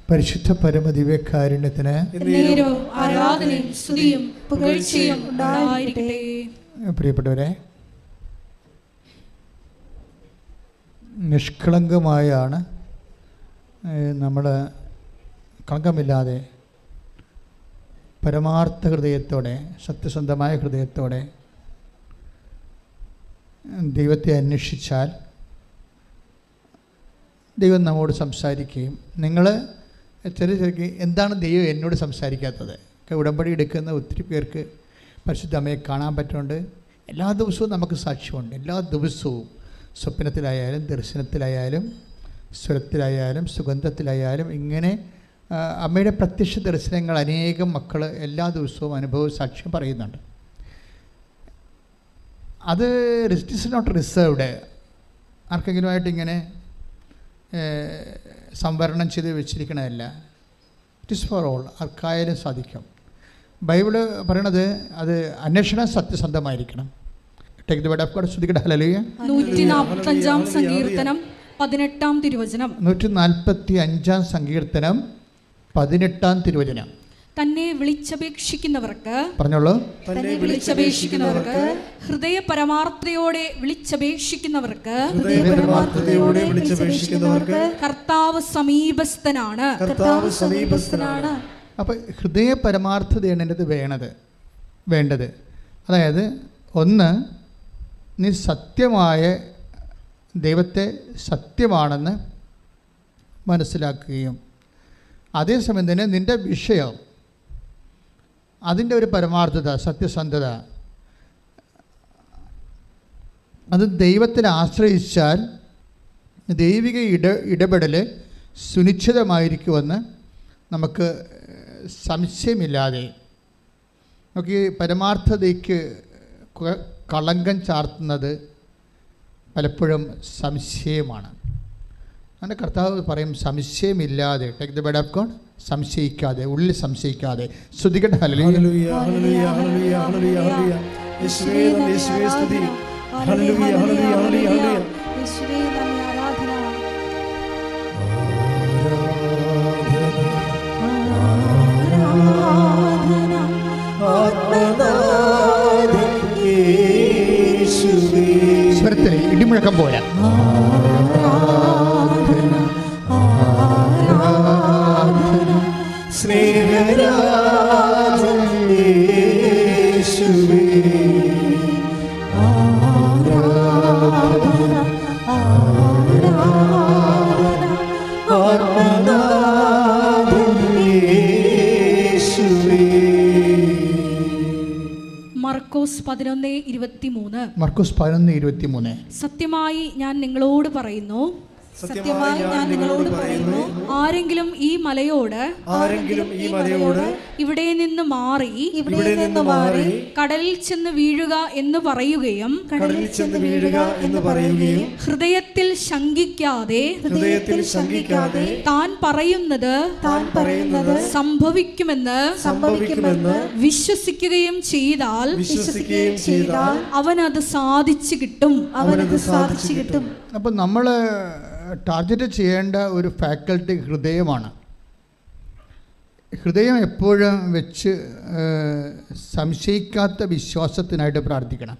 പരിശുദ്ധ പരമദിവ്യകാരുണ്യത്തിന് ആരാധനയും സ്തുതിയും പുകഴ്ചയും ഉണ്ടായിരിക്കട്ടെ. പ്രിയപ്പെട്ടവരെ, നിഷ്കളങ്കമായാണ് നമ്മൾ കളങ്കമില്ലാതെ പരമാർത്ഥ ഹൃദയത്തോടെ, സത്യസന്ധമായ ഹൃദയത്തോടെ ദൈവത്തെ അന്വേഷിച്ചാൽ ദൈവം നമ്മോട് സംസാരിക്കുകയും, നിങ്ങൾ ചെറിയ എന്താണ് ദൈവം എന്നോട് സംസാരിക്കാത്തത്? ഉടമ്പടി എടുക്കുന്ന ഒത്തിരി പേർക്ക് പരിശുദ്ധ അമ്മയെ കാണാൻ പറ്റുന്നുണ്ട്. എല്ലാ ദിവസവും നമുക്ക് സാക്ഷ്യമുണ്ട്. എല്ലാ ദിവസവും സ്വപ്നത്തിലായാലും ദർശനത്തിലായാലും സ്വരത്തിലായാലും സുഗന്ധത്തിലായാലും ഇങ്ങനെ അമ്മയുടെ പ്രത്യക്ഷ ദർശനങ്ങൾ അനേകം മക്കൾ എല്ലാ ദിവസവും അനുഭവ സാക്ഷ്യം പറയുന്നുണ്ട്. അത് ഇറ്റ് ഈസ് നോട്ട് റിസർവ്ഡ്, ആർക്കെങ്കിലുമായിട്ട് ഇങ്ങനെ സംവരണം ചെയ്ത് വെച്ചിരിക്കണമല്ല. ഇറ്റ് ഈസ് ഫോർ ഓൾ, ആർക്കായാലും സാധിക്കും. ബൈബിള് പറയണത് അത് അന്വേഷണം സത്യസന്ധമായിരിക്കണം. Take the word of God. സ്തുതിക്കട്ടെ. ഹല്ലേലൂയ. 145-ാം സങ്കീർത്തനം 18-ാം തിരുവചനം. 145-ാം സങ്കീർത്തനം 18-ാം തിരുവചനം. തന്നെ വിളിച്ചപേക്ഷിക്കുന്നവർക്ക്, പറഞ്ഞോളൂ, തന്നെ വിളിച്ചപേക്ഷിക്കുന്നവർക്ക്, ഹൃദയ പരമാർത്ഥതയോടെ വിളിച്ചപേക്ഷിക്കുന്നവർക്ക് കർത്താവ് സമീപസ്ഥനാണ്. അപ്പം ഹൃദയ പരമാർത്ഥതയാണ് എൻ്റെ വേണ്ടത്. അതായത്, ഒന്ന്, നീ സത്യമായ ദൈവത്തെ സത്യമാണെന്ന് മനസ്സിലാക്കുകയും അതേസമയം തന്നെ നിൻ്റെ വിഷയം, അതിൻ്റെ ഒരു പരമാർത്ഥത, സത്യസന്ധത, അത് ദൈവത്തിൽ ആശ്രയിച്ചാൽ ദൈവിക ഇടപെടൽ സുനിശ്ചിതമായിരിക്കുമെന്ന് നമുക്ക് സംശയമില്ലാതെ. നമുക്ക് ഈ പരമാർത്ഥതയ്ക്ക് കളങ്കം ചാർത്തുന്നത് പലപ്പോഴും സംശയമാണ്. അങ്ങനെ കർത്താവ് പറയും, സംശയമില്ലാതെ, take the word of God, സംശയിക്കാതെ, ഉള്ളിൽ സംശയിക്കാതെ. സ്തുതിക്കട്ടെ. ഹല്ലേലൂയ. ഹല്ലേലൂയ, ഹല്ലേലൂയ, ഹല്ലേലൂയ, ഹല്ലേലൂയ. യേശുവേ നന്ദി, യേശുവേ സ്തുതി. ഹല്ലേലൂയ, ഹല്ലേലൂയ, ഹല്ലേലൂയ, ഹല്ലേലൂയ. യേശുവേ നന്ദി, ആരാധന. സ്വരത്തിൽ ഇടിമുഴക്കം പോലെ മർക്കോസ് 11:23. മർക്കോസ് 11:23. സത്യമായി ഞാൻ നിങ്ങളോട് പറയുന്നു, ആരെങ്കിലും ഈ മലയോട് ഇവിടെ നിന്ന് മാറി കടലിൽ ചെന്ന് വീഴുക എന്ന് പറയുകയും ഹൃദയത്തിൽ ശങ്കിക്കാതെ താൻ പറയുന്നത് സംഭവിക്കുമെന്ന് വിശ്വസിക്കുകയും ചെയ്താൽ അവനത് സാധിച്ചു കിട്ടും. അപ്പം നമ്മൾ ടാർഗറ്റ് ചെയ്യേണ്ട ഒരു ഫാക്കൽറ്റി ഹൃദയമാണ്. ഹൃദയം എപ്പോഴും വെച്ച് സംശയിക്കാത്ത വിശ്വാസത്തിനായിട്ട് പ്രാർത്ഥിക്കണം.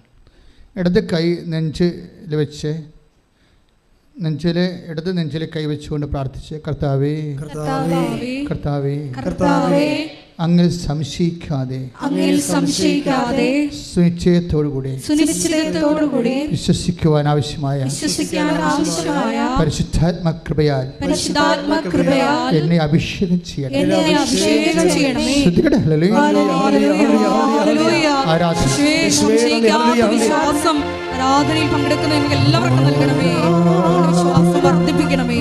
ഇടത് കൈ നെഞ്ചിൽ വെച്ച്, ഇടത് നെഞ്ചിൽ കൈ വെച്ചുകൊണ്ട് പ്രാർത്ഥിച്ച്, കർത്താവേ അങ്ങിൽ സംശയിക്കാതെ സുനിശ്ചയത്തോടുകൂടി വിശ്വസിക്കുവാൻ ആവശ്യമായ പരിശുദ്ധാത്മകൃപയാൽ എന്നെ അഭിഷേകം ചെയ്യണം. ആരാധനയിൽ പങ്കെടുക്കുന്ന നിങ്ങൾക്ക് എല്ലാവർക്കും നൽകണമേ, വിശ്വാസം വർദ്ധിപ്പിക്കണമേ.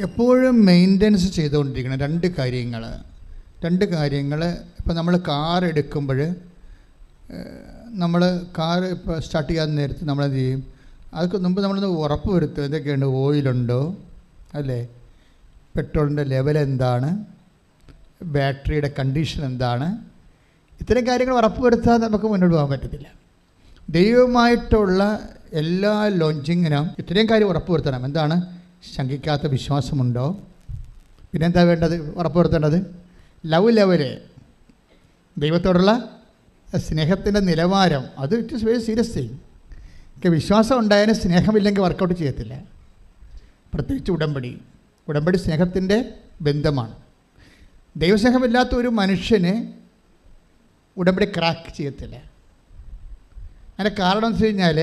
എപ്പോഴും മെയിൻ്റനൻസ് ചെയ്തുകൊണ്ടിരിക്കണം രണ്ട് കാര്യങ്ങൾ. ഇപ്പോൾ നമ്മൾ കാർ എടുക്കുമ്പോൾ, നമ്മൾ കാർ ഇപ്പോൾ സ്റ്റാർട്ട് ചെയ്യാൻ നേരത്ത് നമ്മൾ എന്ത് ചെയ്യും? അതൊക്കെ മുമ്പ് നമ്മളൊന്ന് ഉറപ്പ് വരുത്തും. എന്തൊക്കെയുണ്ട്? ഓയിലുണ്ടോ, അല്ലേ, പെട്രോളിൻ്റെ ലെവൽ എന്താണ്, ബാറ്ററിയുടെ കണ്ടീഷൻ എന്താണ്, ഇത്തരം കാര്യങ്ങൾ ഉറപ്പ് വരുത്താതെ നമുക്ക് മുന്നോട്ട് പോകാൻ പറ്റത്തില്ല. ദൈവമായിട്ടുള്ള എല്ലാ ലോഞ്ചിങ്ങിനും ഇത്രയും കാര്യം ഉറപ്പ് വരുത്തണം. എന്താണ്? ശങ്കിക്കാത്ത വിശ്വാസമുണ്ടോ, പിന്നെന്താ വേണ്ടത്? ഉറപ്പ് വരുത്തേണ്ടത് ലവ് ലെവല്, ദൈവത്തോടുള്ള സ്നേഹത്തിൻ്റെ നിലവാരം. അത് it is very serious thing. വിശ്വാസം ഉണ്ടായാലും സ്നേഹമില്ലെങ്കിൽ വർക്കൗട്ട് ചെയ്യത്തില്ല. പ്രത്യേകിച്ച് ഉടമ്പടി സ്നേഹത്തിൻ്റെ ബന്ധമാണ്. ദൈവസ്നേഹമില്ലാത്ത ഒരു മനുഷ്യന് ഉടമ്പടി ക്രാക്ക് ചെയ്യത്തില്ല. അതിൻ്റെ കാരണം എന്ന് വെച്ച് കഴിഞ്ഞാൽ,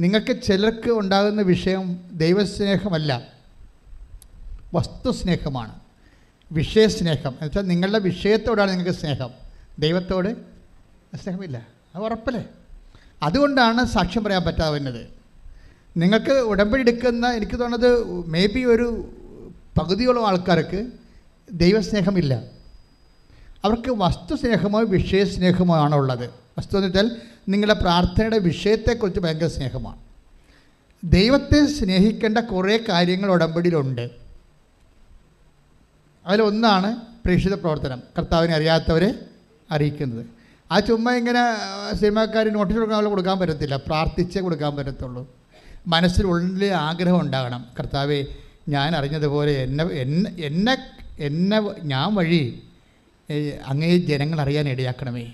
നിങ്ങൾക്ക് ചിലർക്ക് ഉണ്ടാകുന്ന വിഷയം ദൈവസ്നേഹമല്ല, വസ്തുസ്നേഹമാണ്. വിഷയസ്നേഹം എന്ന് വെച്ചാൽ നിങ്ങളുടെ വിഷയത്തോടാണ് നിങ്ങൾക്ക് സ്നേഹം, ദൈവത്തോട് സ്നേഹമില്ല. അത് ഉറപ്പല്ലേ? അതുകൊണ്ടാണ് സാക്ഷ്യം പറയാൻ പറ്റാതെ വരുന്നത്. നിങ്ങൾക്ക് ഉടമ്പടി എടുക്കുന്ന, എനിക്ക് തോന്നുന്നത് മേ ബി ഒരു പകുതിയോളം ആൾക്കാർക്ക് ദൈവസ്നേഹമില്ല. അവർക്ക് വസ്തുസ്നേഹമോ വിഷയസ്നേഹമോ ആണുള്ളത്. വസ്തു എന്ന് വെച്ചാൽ നിങ്ങളുടെ പ്രാർത്ഥനയുടെ വിഷയത്തെക്കുറിച്ച് ഭയങ്കര സ്നേഹമാണ്. ദൈവത്തെ സ്നേഹിക്കേണ്ട കുറേ കാര്യങ്ങൾ ഉടമ്പടിയിലുണ്ട്. അതിലൊന്നാണ് പ്രേക്ഷിത പ്രവർത്തനം, കർത്താവിനെ അറിയാത്തവരെ അറിയിക്കുന്നത്. ആ ചുമ്മാ ഇങ്ങനെ സിനിമാക്കാർ നോട്ടീസ് കൊടുക്കാൻ പറ്റത്തില്ല, പ്രാർത്ഥിച്ചേ കൊടുക്കാൻ പറ്റത്തുള്ളൂ. മനസ്സിനുള്ളിൽ ആഗ്രഹം ഉണ്ടാകണം, കർത്താവെ ഞാൻ അറിഞ്ഞതുപോലെ എന്നെ ഞാൻ വഴി അങ്ങേ ജനങ്ങൾ അറിയാൻ ഇടയാക്കണമേ.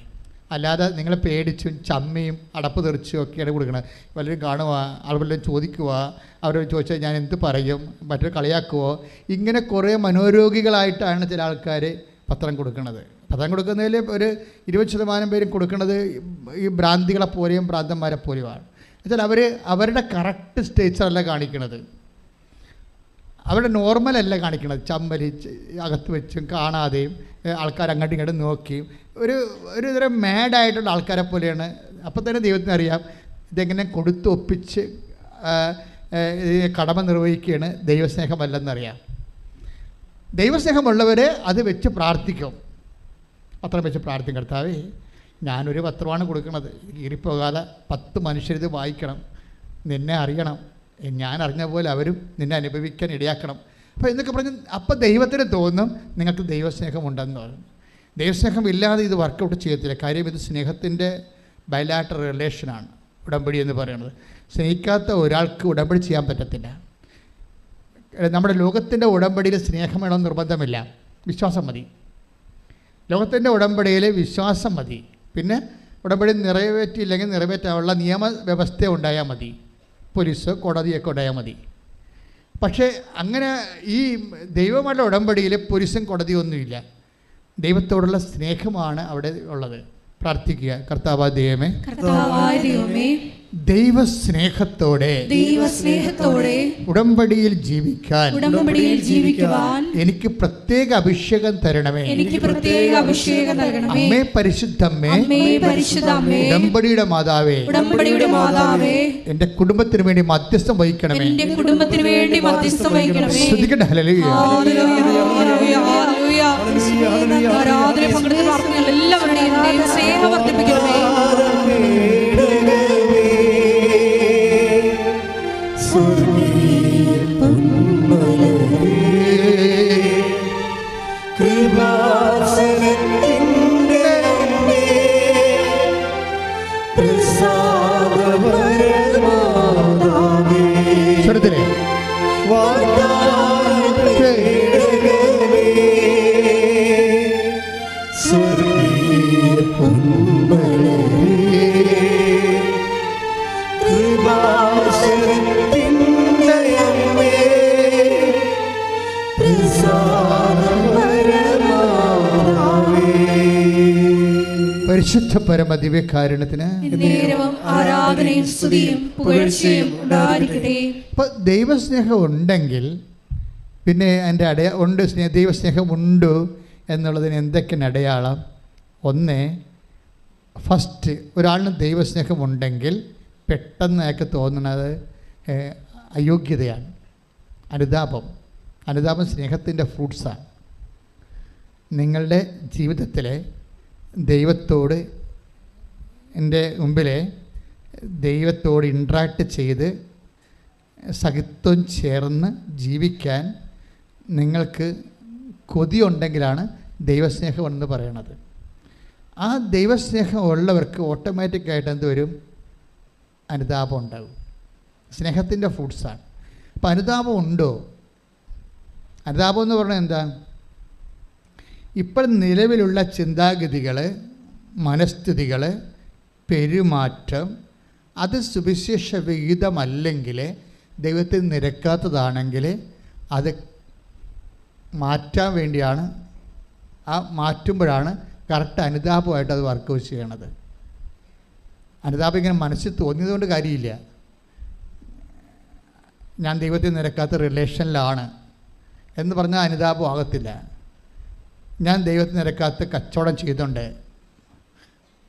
അല്ലാതെ നിങ്ങളെ പേടിച്ചും ചമ്മയും അടപ്പ് തെറിച്ചും ഒക്കെയാണ് കൊടുക്കണം. വല്ലവരും കാണുക, ആളുകളിലും ചോദിക്കുക, അവരോട് ചോദിച്ചാൽ ഞാൻ എന്ത് പറയും, മറ്റൊരു കളിയാക്കുമോ, ഇങ്ങനെ കുറേ മനോരോഗികളായിട്ടാണ് ചില ആൾക്കാർ പത്രം കൊടുക്കുന്നത്. പത്രം കൊടുക്കുന്നതിൽ ഒരു 20% പേരും കൊടുക്കുന്നത് ഈ ഭ്രാന്തികളെ പോലെയും ഭ്രാന്തന്മാരെ പോലെയുമാണ്. എന്നുവെച്ചാൽ അവരുടെ കറക്റ്റ് സ്റ്റേച്ചറല്ല കാണിക്കുന്നത്, അവരുടെ നോർമലല്ല കാണിക്കുന്നത്. ചമ്മലി അകത്ത് വെച്ചും കാണാതെയും ആൾക്കാർ അങ്ങോട്ടും ഇങ്ങോട്ടും നോക്കിയും ഒരു തരം മാഡായിട്ടുള്ള ആൾക്കാരെ പോലെയാണ്. അപ്പം തന്നെ ദൈവത്തിന് അറിയാം ഇതെങ്ങനെ കൊടുത്ത് ഒപ്പിച്ച് കടമ നിർവഹിക്കുകയാണ്, ദൈവസ്നേഹമല്ലെന്നറിയാം. ദൈവസ്നേഹമുള്ളവർ അത് വെച്ച് പ്രാർത്ഥിക്കും. പത്രം വെച്ച് പ്രാർത്ഥിക്കും, കർത്താവേ ഞാനൊരു പത്രമാണ് കൊടുക്കുന്നത്, കീറിപ്പോകാതെ 10 മനുഷ്യരിത് വായിക്കണം, നിന്നെ അറിയണം, ഞാൻ അറിഞ്ഞ പോലെ അവരും നിന്നെ അനുഭവിക്കാൻ ഇടയാക്കണം. അപ്പോൾ എന്നൊക്കെ പറഞ്ഞ് അപ്പം ദൈവത്തിന് തോന്നും നിങ്ങൾക്ക് ദൈവസ്നേഹമുണ്ടെന്ന് പറഞ്ഞു. ദൈവസ്നേഹം ഇല്ലാതെ ഇത് വർക്കൗട്ട് ചെയ്യത്തില്ല. കാര്യം ഇത് സ്നേഹത്തിൻ്റെ ബയലാറ്ററൽ റിലേഷനാണ് ഉടമ്പടി എന്ന് പറയുന്നത്. സ്നേഹിക്കാത്ത ഒരാൾക്ക് ഉടമ്പടി ചെയ്യാൻ പറ്റത്തില്ല. നമ്മുടെ ലോകത്തിൻ്റെ ഉടമ്പടിയിൽ സ്നേഹം വേണമെന്ന് നിർബന്ധമില്ല, വിശ്വാസം മതി. ലോകത്തിൻ്റെ ഉടമ്പടിയിൽ വിശ്വാസം മതി. പിന്നെ ഉടമ്പടി നിറവേറ്റിയില്ലെങ്കിൽ നിറവേറ്റാനുള്ള നിയമവ്യവസ്ഥ ഉണ്ടായാൽ മതി, പോലീസ് കോടതിയൊക്കെ ഉണ്ടായാൽ മതി. പക്ഷേ അങ്ങനെ ഈ ദൈവമായിട്ടുള്ള ഉടമ്പടിയിൽ പോലീസും കോടതിയൊന്നുമില്ല. ദൈവത്തോടുള്ള സ്നേഹമാണ് അവിടെ ഉള്ളത്. പ്രാർത്ഥിക്കുക, കർത്താവായ ദൈവമേ ദൈവസ്നേഹത്തോടെ ഉടമ്പടിയിൽ ജീവിക്കാൻ എനിക്ക് പ്രത്യേക അഭിഷേകം തരണമേ. അമ്മേ പരിശുദ്ധമ്മേ, ഉടമ്പടിയുടെ മാതാവേ, എന്റെ കുടുംബത്തിന് വേണ്ടി മധ്യസ്ഥം വഹിക്കണമേ. ശ്രദ്ധിക്കട്ടെ, ഹല്ലേലൂയ. ആരാധന പങ്കെടുക്കുന്ന എല്ലാവരുടെയും സ്നേഹം വർദ്ധിപ്പിക്കണമേ. പരിശുദ്ധ പരമ ദിവ്യകാരുണ്യത്തിന് ആരാധനയും സ്തുതിയും പുകഴ്ചയും ഉണ്ടായിരിക്കട്ടെ. അപ്പോൾ ദൈവസ്നേഹം ഉണ്ടെങ്കിൽ പിന്നെ അതിൻ്റെ ഉണ്ട്, ദൈവസ്നേഹമുണ്ട് എന്നുള്ളതിന് എന്തൊക്കെയാണ് അടയാളം? ഒന്ന്, ഫസ്റ്റ് ഒരാളിന് ദൈവസ്നേഹമുണ്ടെങ്കിൽ പെട്ടെന്ന് അയാൾക്ക് തോന്നുന്നത് അയോഗ്യതയാണ്. അനുതാപം സ്നേഹത്തിൻ്റെ ഫ്രൂട്ട്സാണ്. നിങ്ങളുടെ ജീവിതത്തിലെ ദൈവത്തോട് എൻ്റെ മുമ്പിൽ ദൈവത്തോട് ഇൻട്രാക്ട് ചെയ്ത് സഹിത്വം ചേർന്ന് ജീവിക്കാൻ നിങ്ങൾക്ക് കൊതിയുണ്ടെങ്കിലാണ് ദൈവസ്നേഹം എന്ന് പറയണത്. ആ ദൈവസ്നേഹം ഉള്ളവർക്ക് ഓട്ടോമാറ്റിക്കായിട്ട് എന്ത് വരും? അനുതാപം ഉണ്ടാകും. സ്നേഹത്തിൻ്റെ ഫ്രൂട്ട്സാണ്. അപ്പോൾ അനുതാപം ഉണ്ടോ? അനുതാപം എന്ന് പറഞ്ഞാൽ എന്താ? ഇപ്പോൾ നിലവിലുള്ള ചിന്താഗതികൾ, മനസ്ഥിതികൾ, പെരുമാറ്റം അത് സുവിശേഷ വിഹിതമല്ലെങ്കിൽ, ദൈവത്തിൽ നിരക്കാത്തതാണെങ്കിൽ അത് മാറ്റാൻ വേണ്ടിയാണ്. ആ മാറ്റുമ്പോഴാണ് കറക്റ്റ് അനുതാപമായിട്ട് അത് വർക്ക് ചെയ്യണത്. അനുതാപം ഇങ്ങനെ മനസ്സിൽ തോന്നിയതുകൊണ്ട് കാര്യമില്ല. ഞാൻ ദൈവത്തിൽ നിരക്കാത്ത റിലേഷനിലാണ് എന്ന് പറഞ്ഞാൽ അനുതാപം ആകത്തില്ല. ഞാൻ ദൈവത്തിൽ നിരക്കാത്ത കച്ചവടം ചെയ്തുകൊണ്ട്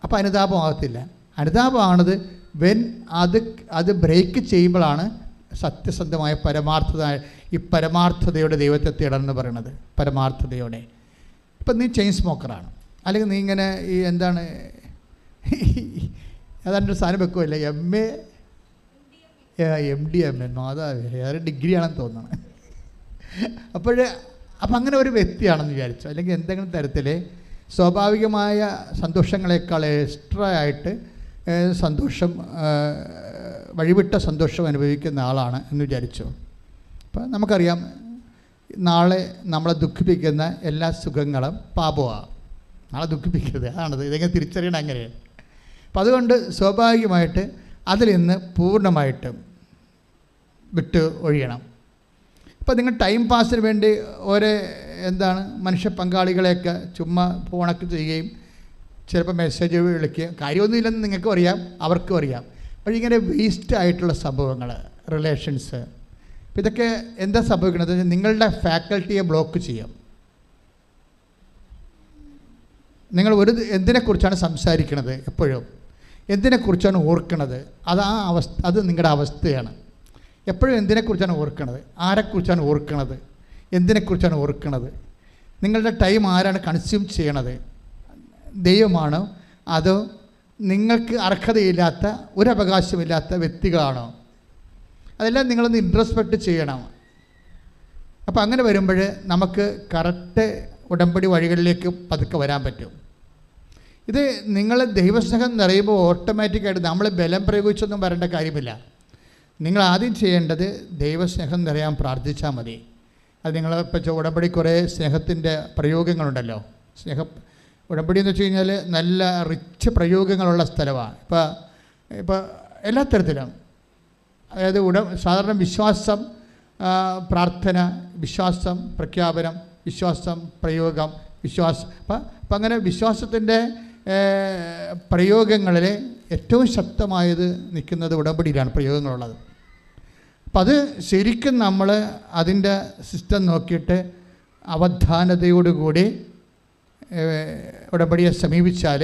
അപ്പോൾ അനുതാപം ആകത്തില്ല. അനുതാപമാണത് അത് ബ്രേക്ക് ചെയ്യുമ്പോഴാണ് സത്യസന്ധമായ പരമാർത്ഥതയോടെ ദൈവത്തെ തേടണമെന്ന് പറയണത്. പരമാർത്ഥതയോടെ. ഇപ്പം നീ ചെയിൻ സ്മോക്കറാണ്, അല്ലെങ്കിൽ നീ ഇങ്ങനെ ഈ എന്താണ് ഏതാണ്ടൊരു സാധനം വെക്കുമല്ലേ, MDMA അതാ വേറെ ഡിഗ്രിയാണെന്ന് തോന്നുന്നത്. അപ്പം അങ്ങനെ ഒരു വ്യക്തിയാണെന്ന് വിചാരിച്ചു. അല്ലെങ്കിൽ എന്തെങ്കിലും തരത്തിൽ സ്വാഭാവികമായ സന്തോഷങ്ങളെക്കാൾ എക്സ്ട്രാ ആയിട്ട് സന്തോഷം, വഴിവിട്ട സന്തോഷം അനുഭവിക്കുന്ന ആളാണ് എന്ന് വിചാരിച്ചു. അപ്പം നമുക്കറിയാം, നാളെ നമ്മളെ ദുഃഖിപ്പിക്കുന്ന എല്ലാ സുഖങ്ങളും പാപമാണ്. നാളെ ദുഃഖിപ്പിക്കരുത്, അതാണത്. ഇതെങ്ങനെ തിരിച്ചറിയണം അങ്ങനെയാണ്. അപ്പം അതുകൊണ്ട് സ്വാഭാവികമായിട്ട് അതിൽ നിന്ന് പൂർണ്ണമായിട്ടും വിട്ട് ഒഴിയണം. അപ്പോൾ നിങ്ങൾ ടൈം പാസിന് വേണ്ടി മനുഷ്യ പങ്കാളികളെയൊക്കെ ചുമ്മാ ഫോണൊക്കെ ചെയ്യുകയും ചിലപ്പോൾ മെസ്സേജ് വിളിക്കുകയും കാര്യമൊന്നുമില്ലെന്ന് നിങ്ങൾക്കും അറിയാം, അവർക്കും അറിയാം. അപ്പോൾ ഇങ്ങനെ വേസ്റ്റ് ആയിട്ടുള്ള സംഭവങ്ങൾ, റിലേഷൻസ്, അപ്പോൾ ഇതൊക്കെ എന്താ സംഭവിക്കുന്നത്? നിങ്ങളുടെ ഫാക്കൽറ്റിയെ ബ്ലോക്ക് ചെയ്യും. നിങ്ങൾ എന്തിനെക്കുറിച്ചാണ് സംസാരിക്കുന്നത്, എപ്പോഴും എന്തിനെക്കുറിച്ചാണ് ഓർക്കുന്നത്, അത് നിങ്ങളുടെ അവസ്ഥയാണ്. എപ്പോഴും എന്തിനെക്കുറിച്ചാണ് ഓർക്കുന്നത്, ആരെക്കുറിച്ചാണ് ഓർക്കുന്നത്, എന്തിനെക്കുറിച്ചാണ് ഓർക്കുന്നത്, നിങ്ങളുടെ ടൈം ആരാണ് കൺസ്യൂം ചെയ്യണത്? ദൈവമാണോ അതോ നിങ്ങൾക്ക് അർഹതയില്ലാത്ത ഒരവകാശമില്ലാത്ത വ്യക്തികളാണോ? അതെല്ലാം നിങ്ങളൊന്ന് ഇൻട്രോസ്പെക്റ്റ് ചെയ്യണം. അപ്പോൾ അങ്ങനെ വരുമ്പോൾ നമുക്ക് കറക്റ്റ് ഉടമ്പടി വഴികളിലേക്ക് പതുക്കെ വരാൻ പറ്റും. ഇത് നിങ്ങൾ ദൈവസ്നേഹം നിറയുമ്പോൾ ഓട്ടോമാറ്റിക്കായിട്ട് നമ്മൾ ബലം പ്രയോഗിച്ചൊന്നും വരേണ്ട കാര്യമില്ല. നിങ്ങൾ ആദ്യം ചെയ്യേണ്ടത് ദൈവസ്നേഹം നിറയാൻ പ്രാർത്ഥിച്ചാൽ മതി. അത് നിങ്ങൾ ഇപ്പോൾ ഉടമ്പടി കുറേ സ്നേഹത്തിൻ്റെ പ്രയോഗങ്ങളുണ്ടല്ലോ. ഉടമ്പടി എന്ന് വെച്ച് കഴിഞ്ഞാൽ നല്ല റിച്ച് പ്രയോഗങ്ങളുള്ള സ്ഥലമാണ്. ഇപ്പോൾ എല്ലാ തരത്തിലും, അതായത് സാധാരണ വിശ്വാസം, പ്രാർത്ഥന, വിശ്വാസം, പ്രഖ്യാപനം, വിശ്വാസം, പ്രയോഗം, വിശ്വാസം. അപ്പം അങ്ങനെ വിശ്വാസത്തിൻ്റെ പ്രയോഗങ്ങളിൽ ഏറ്റവും ശക്തമായത് നിൽക്കുന്നത് ഉടമ്പടിയിലാണ് പ്രയോഗങ്ങളുള്ളത്. അപ്പം അത് ശരിക്കും നമ്മൾ അതിൻ്റെ സിസ്റ്റം നോക്കിയിട്ട് അവധാനതയോടുകൂടി ഉടമ്പടിയെ സമീപിച്ചാൽ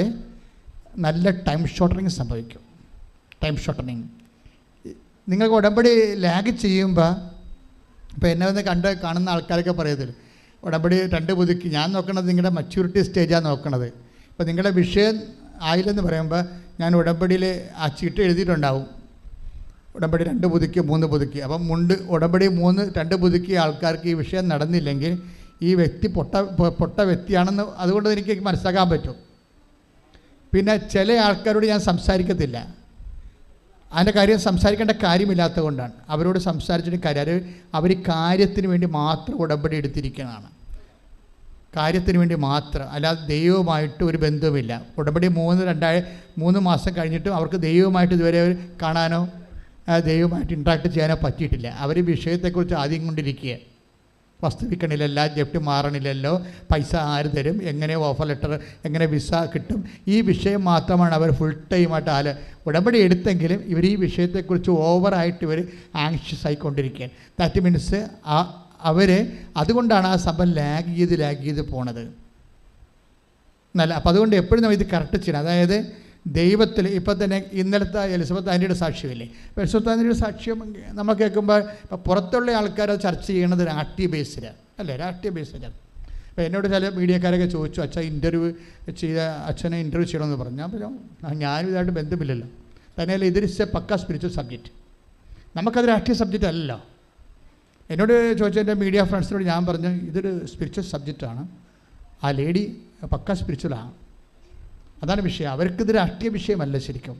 നല്ല ടൈം ഷോർട്ടനിങ് സംഭവിക്കും. ടൈം ഷോർട്ടനിങ് നിങ്ങൾക്ക് ഉടമ്പടി ലാഗ് ചെയ്യുമ്പോൾ, ഇപ്പോൾ എന്നെ വന്ന് കാണുന്ന ആൾക്കാരൊക്കെ പറയത്തില്ല, ഉടമ്പടി 2 പുതുക്കി. ഞാൻ നോക്കണത് നിങ്ങളുടെ മച്യൂരിറ്റി സ്റ്റേജാണ് നോക്കണത്. ഇപ്പോൾ നിങ്ങളുടെ വിഷയം ആയില്ലെന്ന് പറയുമ്പോൾ ഞാൻ ഉടമ്പടിയിൽ ആ ചീട്ട് എഴുതിയിട്ടുണ്ടാവും, ഉടമ്പടി 2 പുതുക്കി 3 പുതുക്കി. അപ്പം ഉടമ്പടി 2 പുതുക്കിയ ആൾക്കാർക്ക് ഈ വിഷയം നടന്നില്ലെങ്കിൽ ഈ വ്യക്തി പൊട്ട വ്യക്തിയാണെന്ന് അതുകൊണ്ട് എനിക്ക് മനസ്സിലാക്കാൻ പറ്റും. പിന്നെ ചില ആൾക്കാരോട് ഞാൻ സംസാരിക്കത്തില്ല. അതിൻ്റെ കാര്യം സംസാരിക്കേണ്ട കാര്യമില്ലാത്തത് കൊണ്ടാണ്. അവരോട് സംസാരിച്ചിട്ട് കാര്യം, അവർ കാര്യത്തിന് വേണ്ടി മാത്രം ഉടമ്പടി എടുത്തിരിക്കുന്നതാണ്. കാര്യത്തിന് വേണ്ടി മാത്രം, അല്ലാതെ ദൈവവുമായിട്ട് ഒരു ബന്ധവുമില്ല. ഉടമ്പടി 3 മാസം കഴിഞ്ഞിട്ടും അവർക്ക് ദൈവവുമായിട്ട് ഇതുവരെ കാണാനോ ദൈവവുമായിട്ട് ഇൻട്രാക്ട് ചെയ്യാനോ പറ്റിയിട്ടില്ല. അവർ വിഷയത്തെക്കുറിച്ച് ആദ്യം കൊണ്ടിരിക്കുക. വസ്തു വിൽക്കണില്ലല്ലോ, ജപ്തി മാറണില്ലല്ലോ, പൈസ ആര് തരും, എങ്ങനെ ഓഫർ ലെറ്റർ, എങ്ങനെ വിസ കിട്ടും, ഈ വിഷയം മാത്രമാണ് അവർ ഫുൾ ടൈമായിട്ട് ഉടമ്പടി എടുത്തെങ്കിലും ഇവർ ഈ വിഷയത്തെക്കുറിച്ച് ഓവറായിട്ട് ഇവർ ആങ്ഷ്യസ് ആയിക്കൊണ്ടിരിക്കുകയാണ്. ദാറ്റ് മീൻസ് അതുകൊണ്ടാണ് ആ സംഭവം ലാഗ് ചെയ്ത് പോണത്. അപ്പം അതുകൊണ്ട് എപ്പോഴും നമ്മൾ ഇത് കറക്റ്റ് ചെയ്യണം. അതായത് ദൈവത്തിൽ ഇപ്പോൾ തന്നെ ഇന്നലത്തെ എലിസബത്ത് ആൻ്റിയുടെ സാക്ഷ്യമില്ലേ, എലിസബത്ത് ആൻ്റിയുടെ സാക്ഷ്യം നമ്മൾ കേൾക്കുമ്പോൾ ഇപ്പോൾ പുറത്തുള്ള ആൾക്കാർ അത് ചർച്ച ചെയ്യണത് രാഷ്ട്രീയ ബേസിലാണ് അല്ലേ, രാഷ്ട്രീയ ബേസിലാണ്. അപ്പോൾ എന്നോട് ചില മീഡിയക്കാരൊക്കെ ചോദിച്ചു, അച്ഛനെ ഇൻ്റർവ്യൂ ചെയ്യണമെന്ന് പറഞ്ഞു. ഞാൻ പറഞ്ഞു ഞാനും ഇതായിട്ട് ബന്ധമില്ലല്ലോ, തന്നെയല്ല ഇതൊരു പക്ക സ്പിരിച്വൽ സബ്ജക്റ്റ്. നമുക്കത് രാഷ്ട്രീയ സബ്ജക്റ്റ് അല്ലല്ലോ. എന്നോട് ചോദിച്ച എൻ്റെ മീഡിയ ഫ്രണ്ട്സിനോട് ഞാൻ പറഞ്ഞു ഇതൊരു സ്പിരിച്വൽ സബ്ജക്റ്റാണ്. ആ ലേഡി പക്ക സ്പിരിച്വലാണ്. അതാണ് വിഷയം. അവർക്കിത് രാഷ്ട്രീയ വിഷയമല്ല ശരിക്കും.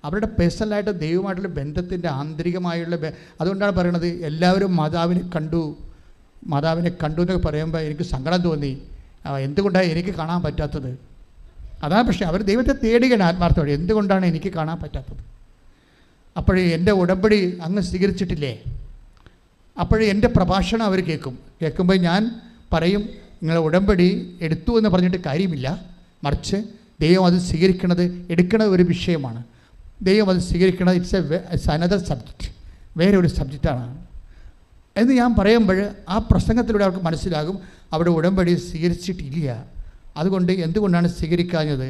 അവരുടെ പേഴ്സണലായിട്ട് ദൈവമായിട്ടുള്ള ബന്ധത്തിൻ്റെ ആന്തരികമായുള്ള അതുകൊണ്ടാണ് പറയണത് എല്ലാവരും മാതാവിനെ കണ്ടു എന്നൊക്കെ പറയുമ്പോൾ എനിക്ക് സങ്കടം തോന്നി. എന്തുകൊണ്ടാണ് എനിക്ക് കാണാൻ പറ്റാത്തത്? അതാണ് പ്രശ്നം. അവർ ദൈവത്തെ തേടുകയാണ് ആത്മാർത്ഥത്തോടെ. എന്തുകൊണ്ടാണ് എനിക്ക് കാണാൻ പറ്റാത്തത്? അപ്പോഴേ എൻ്റെ ഉടമ്പടി അങ്ങ് സ്വീകരിച്ചിട്ടില്ലേ? അപ്പോഴേ എൻ്റെ പ്രഭാഷണം അവർ കേൾക്കുമ്പോൾ ഞാൻ പറയും നിങ്ങളെ ഉടമ്പടി എടുത്തു എന്ന് പറഞ്ഞിട്ട് കാര്യമില്ല, മറിച്ച് ദൈവം അത് എടുക്കണ ഒരു വിഷയമാണ്. ദൈവം അത് സ്വീകരിക്കണത് ഇറ്റ്സ് അനദർ സബ്ജക്റ്റ്, വേറെ ഒരു സബ്ജക്റ്റാണ് എന്ന് ഞാൻ പറയുമ്പോൾ ആ പ്രസംഗത്തിലൂടെ അവർക്ക് മനസ്സിലാകും അവിടെ ഉടമ്പടി സ്വീകരിച്ചിട്ടില്ല. അതുകൊണ്ട് എന്തുകൊണ്ടാണ് സ്വീകരിക്കാഞ്ഞത്?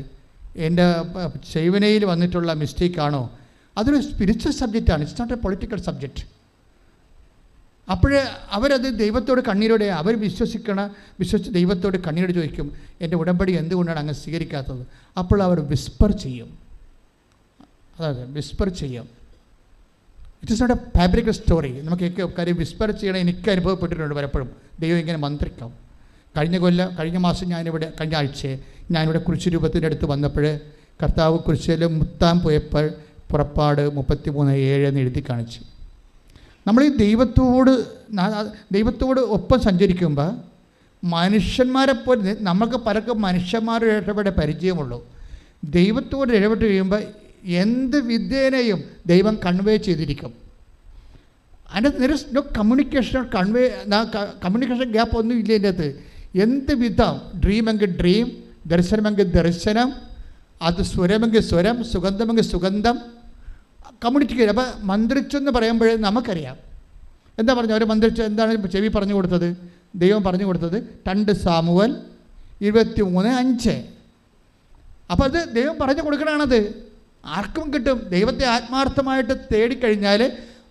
എൻ്റെ സേവനയിൽ വന്നിട്ടുള്ള മിസ്റ്റേക്കാണോ? അതൊരു സ്പിരിച്വൽ സബ്ജക്റ്റാണ്, it's not a political subject. അപ്പോഴേ അവരത് ദൈവത്തോട് കണ്ണീരോടെ വിശ്വസിച്ച് ദൈവത്തോട് കണ്ണീരോട് ചോദിക്കും എൻ്റെ ഉടമ്പടി എന്തുകൊണ്ടാണ് അങ്ങ് സ്വീകരിക്കാത്തത്? അപ്പോൾ അവർ വിസ്പർ ചെയ്യും. അതായത് വിസ്പർ ചെയ്യും. It is not a fabricated story. നമുക്ക് കാര്യം വിസ്പർ ചെയ്യണം എനിക്ക് അനുഭവപ്പെട്ടിട്ടുണ്ട് പലപ്പോഴും. ദൈവം ഇങ്ങനെ മന്ത്രിക്കാം. കഴിഞ്ഞ മാസം കഴിഞ്ഞ ആഴ്ച ഞാനിവിടെ കുരിശ് രൂപത്തിൻ്റെ അടുത്ത് വന്നപ്പോൾ കർത്താവ് കുരിശിൽ മുത്താൻ പോയപ്പോൾ പുറപ്പാട് 33:7 എന്ന് എഴുതി കാണിച്ചു. നമ്മൾ ഈ ദൈവത്തോട് ഒപ്പം സഞ്ചരിക്കുമ്പോൾ മനുഷ്യന്മാരെ പോലെ നമുക്ക് പലർക്കും മനുഷ്യന്മാരുടെ ഇടപെടെ പരിചയമുള്ളൂ. ദൈവത്തോട് ഇടപെട്ട് കഴിയുമ്പോൾ എന്ത് വിദ്യേനയും ദൈവം കൺവേ ചെയ്തിരിക്കും. അതിൻ്റെ നോ കമ്മ്യൂണിക്കേഷൻ ഗ്യാപ്പ് ഒന്നും ഇല്ല ഇതിൻ്റെ അകത്ത്. എന്ത് വിധം ഡ്രീമെങ്കിൽ ഡ്രീം, ദർശനമെങ്കിൽ ദർശനം, അത് സ്വരമെങ്കിൽ സ്വരം, സുഗന്ധമെങ്കിൽ സുഗന്ധം കമ്മ്യൂണിക്കേറ്റ്. അപ്പോൾ മന്ത്രിച്ചെന്ന് പറയുമ്പോൾ നമുക്കറിയാം എന്താ പറഞ്ഞു. അവർ മന്ത്രിച്ച് എന്താണ് ചെവി പറഞ്ഞു കൊടുത്തത്? ദൈവം പറഞ്ഞു കൊടുത്തത് 2 സാമുവേൽ 23:5. അപ്പോൾ അത് ദൈവം പറഞ്ഞു കൊടുക്കണതാണത്. ആർക്കും കിട്ടും. ദൈവത്തെ ആത്മാർത്ഥമായിട്ട് തേടിക്കഴിഞ്ഞാൽ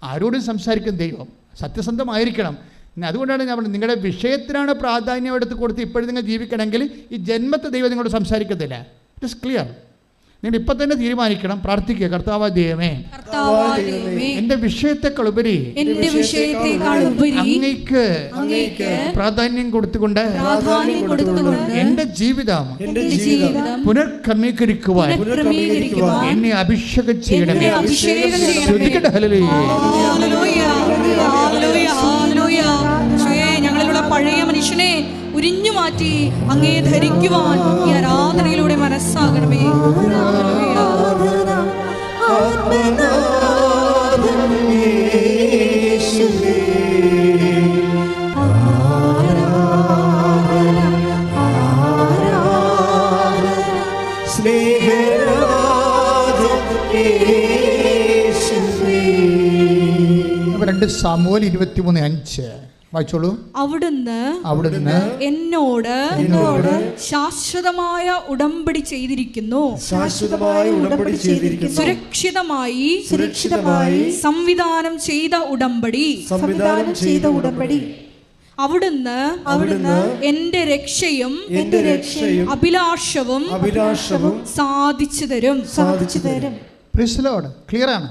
ആരോടും സംസാരിക്കും ദൈവം. സത്യസന്ധമായിരിക്കണം. അതുകൊണ്ടാണ് ഞാൻ പറഞ്ഞത് നിങ്ങളുടെ വിഷയത്തിനാണ് പ്രാധാന്യം എടുത്ത് കൊടുത്ത് ഇപ്പോഴും നിങ്ങൾ ജീവിക്കണമെങ്കിൽ ഈ ജന്മത്തെ ദൈവം നിങ്ങളോട് സംസാരിക്കത്തില്ല. It is clear. നിങ്ങൾ ഇപ്പം തന്നെ തീരുമാനിക്കണം, പ്രാർത്ഥിക്കുക, കർത്താവായ ദൈവമേ എൻ്റെ വിഷയത്തെക്കാളുപരി അങ്ങേക്ക് പ്രാധാന്യം കൊടുത്തുകൊണ്ട് എൻ്റെ ജീവിതം പുനർക്രമീകരിക്കുവാൻ എന്നെ അഭിഷേകം ചെയ്യണമേ. ഞങ്ങളിലുള്ള പഴയ മനുഷ്യനെ ഉരിഞ്ഞു മാറ്റി അങ്ങേ ധരിക്കുവാൻ ഈ ആരാധനയിലൂടെ മനസ്സാകണമേ. സാമുവേൽ 23:5 വായിച്ചോളൂ. അവിടുന്ന് എന്നോട് ശാശ്വതമായ ഉടമ്പടി ചെയ്തിരിക്കുന്നു. സുരക്ഷിതമായി സംവിധാനം ചെയ്ത ഉടമ്പടി. അവിടുന്ന് എന്റെ രക്ഷയും അഭിലാഷവും സാധിച്ചു തരും. ക്ലിയറാണ്.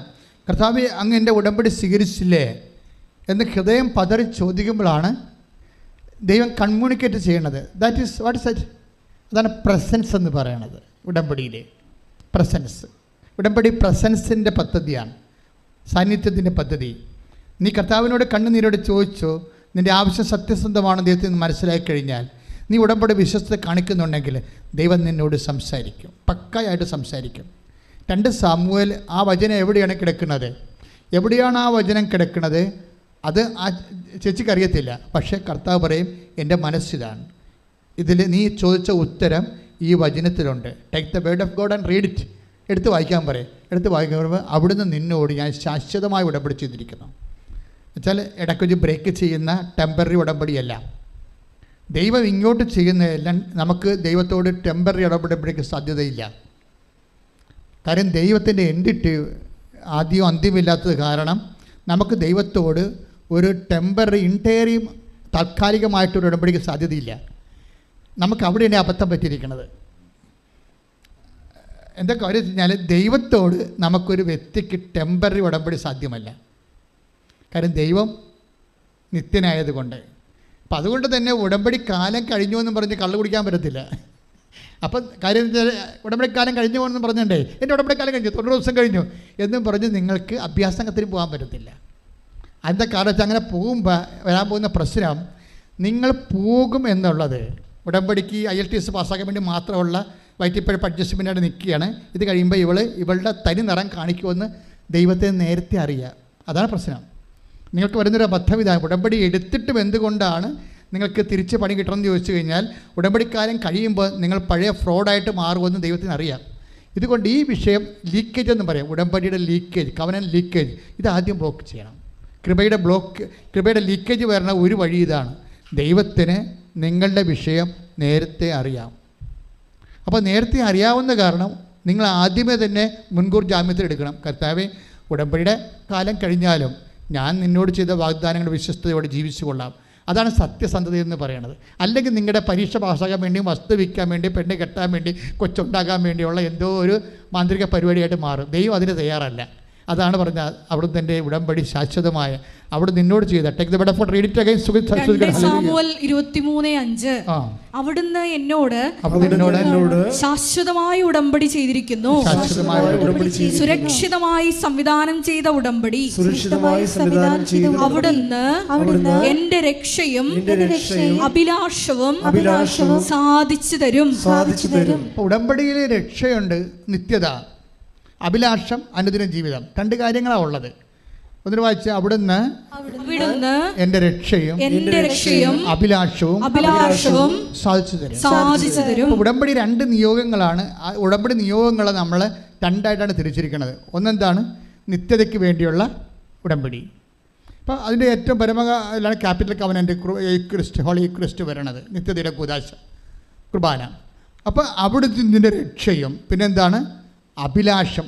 കർത്താവേ അങ്ങ് എൻ്റെ ഉടമ്പടി സ്വീകരിച്ചില്ലേ എന്ന് ഹൃദയം പതറി ചോദിക്കുമ്പോഴാണ് ദൈവം കമ്മ്യൂണിക്കേറ്റ് ചെയ്യണത്. That is what is that? അതാണ് പ്രസൻസ് എന്ന് പറയണത്. ഉടമ്പടിയിലെ പ്രസൻസ്. ഉടമ്പടി പ്രസൻസിൻ്റെ പദ്ധതിയാണ്, സാന്നിധ്യത്തിൻ്റെ പദ്ധതി. നീ കർത്താവിനോട് കണ്ണുനീരോട് ചോദിച്ചോ, നിൻ്റെ ആവശ്യം സത്യസന്ധമാണെന്ന് ദൈവത്തിൽ നിന്ന് മനസ്സിലാക്കി കഴിഞ്ഞാൽ നീ ഉടമ്പടി വിശ്വസ്തത കാണിക്കുന്നുണ്ടെങ്കിൽ ദൈവം നിന്നോട് സംസാരിക്കും, പക്കയായിട്ട് സംസാരിക്കും. 2 സാമുവേൽ ആ വചനം എവിടെയാണ് കിടക്കുന്നത്? എവിടെയാണ് ആ വചനം കിടക്കുന്നത്? അത് ആ ചേച്ചിക്ക് അറിയത്തില്ല. പക്ഷേ കർത്താവ് പറയും എൻ്റെ മനസ്സിതാണ്. ഇതിൽ നീ ചോദിച്ച ഉത്തരം ഈ വചനത്തിലുണ്ട്. Take the word of God and read it. എടുത്ത് വായിക്കാൻ പറയും. എടുത്ത് വായിക്കാൻ പറയുമ്പോൾ അവിടുന്ന് നിന്നോട് ഞാൻ ശാശ്വതമായി ഉടമ്പടി ചെയ്തിരിക്കുന്നു. എന്നുവെച്ചാൽ ഇടയ്ക്കൊരു ബ്രേക്ക് ചെയ്യുന്ന ടെമ്പററി ഉടമ്പടിയല്ല. ദൈവം ഇങ്ങോട്ട് ചെയ്യുന്നതെല്ലാം നമുക്ക് ദൈവത്തോട് ടെമ്പററി ഉടമ്പടിക്ക് സാധ്യതയില്ല. കാര്യം ദൈവത്തിൻ്റെ എൻഡിട്ട് ആദ്യവും അന്ത്യമില്ലാത്തത് കാരണം നമുക്ക് ദൈവത്തോട് ഒരു ടെമ്പററി ഇൻറ്റേറിയം താൽക്കാലികമായിട്ടൊരു ഉടമ്പടിക്ക് സാധ്യതയില്ല. നമുക്ക് അവിടെയാണ് അബദ്ധം പറ്റിയിരിക്കുന്നത്. എന്താ കാര്യം വെച്ച് കഴിഞ്ഞാൽ ദൈവത്തോട് നമുക്കൊരു വ്യക്തിക്ക് ടെമ്പററി ഉടമ്പടി സാധ്യമല്ല. കാര്യം ദൈവം നിത്യനായതുകൊണ്ട്. അപ്പം അതുകൊണ്ട് തന്നെ ഉടമ്പടി കാലം കഴിഞ്ഞു എന്നും പറഞ്ഞ് കള്ളു കുടിക്കാൻ പറ്റത്തില്ല. അപ്പം കാര്യം വെച്ചാൽ ഉടമ്പടിക്കാലം കഴിഞ്ഞു പോകുമെന്ന് പറഞ്ഞിട്ടേ എൻ്റെ ഉടമ്പടിക്കാലം കഴിഞ്ഞു 90 ദിവസം കഴിഞ്ഞു എന്നും പറഞ്ഞ് നിങ്ങൾക്ക് അഭ്യാസത്തിന് പോകാൻ പറ്റത്തില്ല. അതിൻ്റെ കാരണം വെച്ചാൽ അങ്ങനെ പോകുമ്പോൾ വരാൻ പോകുന്ന പ്രശ്നം, നിങ്ങൾ പോകും എന്നുള്ളത് ഉടമ്പടിക്ക് IELTS പാസ്സാക്കാൻ വേണ്ടി മാത്രമുള്ള വയറ്റിപ്പഴപ്പ് അഡ്ജസ്റ്റ്മെൻറ്റായിട്ട് നിൽക്കുകയാണ്. ഇത് കഴിയുമ്പോൾ ഇവളുടെ തനി നിറം കാണിക്കുമെന്ന് ദൈവത്തെ നേരത്തെ അറിയാം. അതാണ് പ്രശ്നം. നിങ്ങൾക്ക് വരുന്നൊരു അബദ്ധം ഇതാണ്. ഉടമ്പടി എടുത്തിട്ടും എന്തുകൊണ്ടാണ് നിങ്ങൾക്ക് തിരിച്ച് പണി കിട്ടണമെന്ന് ചോദിച്ചു കഴിഞ്ഞാൽ, ഉടമ്പടിക്കാലം കഴിയുമ്പോൾ നിങ്ങൾ പഴയ ഫ്രോഡായിട്ട് മാറുമെന്ന് ദൈവത്തിന് അറിയാം. ഇതുകൊണ്ട് ഈ വിഷയം ലീക്കേജ് എന്ന് പറയാം. ഉടമ്പടിയുടെ ലീക്കേജ്, കവനന്റ് ലീക്കേജ്, ഇതാദ്യം ബ്ലോക്ക് ചെയ്യണം. കൃപയുടെ ലീക്കേജ് വരുന്ന ഒരു വഴി ഇതാണ്. ദൈവത്തിന് നിങ്ങളുടെ വിഷയം നേരത്തെ അറിയാം. അപ്പോൾ നേരത്തെ അറിയാവുന്ന കാരണം നിങ്ങൾ ആദ്യമേ തന്നെ മുൻകൂർ ജാമ്യത്തിൽ എടുക്കണം. കർത്താവേ, ഉടമ്പടിയുടെ കാലം കഴിഞ്ഞാലും ഞാൻ നിന്നോട് ചെയ്ത വാഗ്ദാനങ്ങൾ വിശ്വസ്തയോടെ ജീവിച്ചു കൊള്ളാം. അതാണ് സത്യസന്ധത എന്ന് പറയുന്നത്. അല്ലെങ്കിൽ നിങ്ങളുടെ പരീക്ഷ പാസ്സാക്കാൻ വേണ്ടി, വസ്തു വിൽക്കാൻ വേണ്ടി, പെണ്ണ് കെട്ടാൻ വേണ്ടി, കൊച്ചുണ്ടാകാൻ വേണ്ടിയുള്ള എന്തോ ഒരു മാന്ത്രിക പരിപാടിയായിട്ട് മാറും. ദൈവം അതിന് തയ്യാറല്ല. അതാണ് പറഞ്ഞത്, അവിടുന്ന് എൻ്റെ ഉടമ്പടി ശാശ്വതമായ അവിടെ നിന്നോട് ചെയ്ത take the bed for read it again. Samuel 23:5 അവിടുന്ന് എന്നോട് ശാശ്വതമായ ഉടമ്പടി ചെയ്തിരിക്കുന്നു. സുരക്ഷിതമായി സംവിധാനം ചെയ്ത ഉടമ്പടി. അവിടുന്ന് എന്റെ രക്ഷയും അഭിലാഷവും സാധിച്ചു തരും. ഉടമ്പടിയിലെ രക്ഷയുണ്ട്, നിത്യത, അഭിലാഷം, അനുദിന ജീവിതം. 2 കാര്യങ്ങളാണ് ഉള്ളത്. ഒന്നിന് വായിച്ച അവിടുന്ന് എന്റെ രക്ഷയും അഭിലാഷവും സാധിച്ചു തരും. ഉടമ്പടി 2 നിയോഗങ്ങളാണ്. ഉടമ്പടി നിയോഗങ്ങളെ നമ്മൾ 2ആയിട്ടാണ് തിരിച്ചിരിക്കുന്നത്. ഒന്നെന്താണ്? നിത്യതയ്ക്ക് വേണ്ടിയുള്ള ഉടമ്പടി. അപ്പോൾ അതിൻ്റെ ഏറ്റവും പരമ ക്യാപിറ്റൽ കവനന്റ് ഹോളി ക്രിസ്റ്റ് വരണത്, നിത്യതയുടെ കൂദാശ കുർബാന. അപ്പോൾ അവിടുത്തെ ഇതിൻ്റെ രക്ഷയും പിന്നെന്താണ്? അഭിലാഷം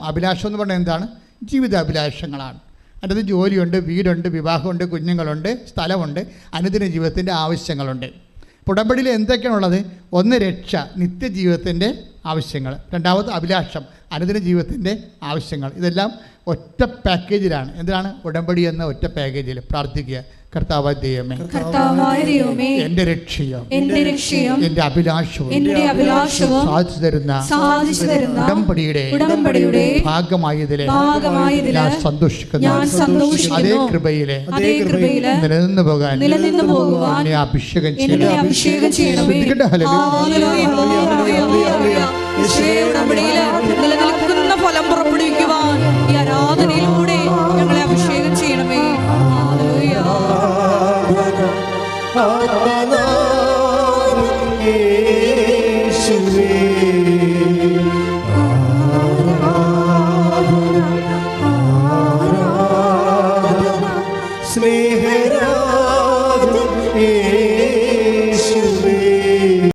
എന്ന് പറഞ്ഞാൽ എന്താണ്? ജീവിത അഭിലാഷങ്ങളാണ്. അതിനകത്ത് ജോലിയുണ്ട്, വീടുണ്ട്, വിവാഹമുണ്ട്, കുഞ്ഞുങ്ങളുണ്ട്, സ്ഥലമുണ്ട്, അനുദിന ജീവിതത്തിൻ്റെ ആവശ്യങ്ങളുണ്ട്. ഉടമ്പടിയിൽ എന്തൊക്കെയാണുള്ളത്? ഒന്ന് രക്ഷ, നിത്യജീവിതത്തിൻ്റെ ആവശ്യങ്ങൾ. രണ്ടാമത് അഭിലാഷം, അനുദിന ജീവിതത്തിൻ്റെ ആവശ്യങ്ങൾ. ഇതെല്ലാം ഒറ്റ പാക്കേജിലാണ്. എന്താണ്? ഉടമ്പടി എന്ന ഒറ്റ പാക്കേജിൽ പ്രാർത്ഥിക്കുക. കർത്താവായ ദൈവമേ, എന്റെ രക്ഷയും എന്റെ അഭിലാഷവും സാധിച്ചു തരുന്ന ഉടമ്പടിയുടെ ഭാഗമായതിലെ ഞാൻ സന്തോഷിക്കുന്നു. അതേ കൃപയിലെ നിലനിന്ന് പോകാൻ എന്നെ അഭിഷേകം ചെയ്യണം. നിലനിൽക്കുന്ന ഫലം പുറപ്പെടുവിക്കുവാൻ ഈ ആരാധനയിലൂടെ ഞങ്ങളെ അഭിഷേകം ചെയ്യണമേ. സ്നേഹ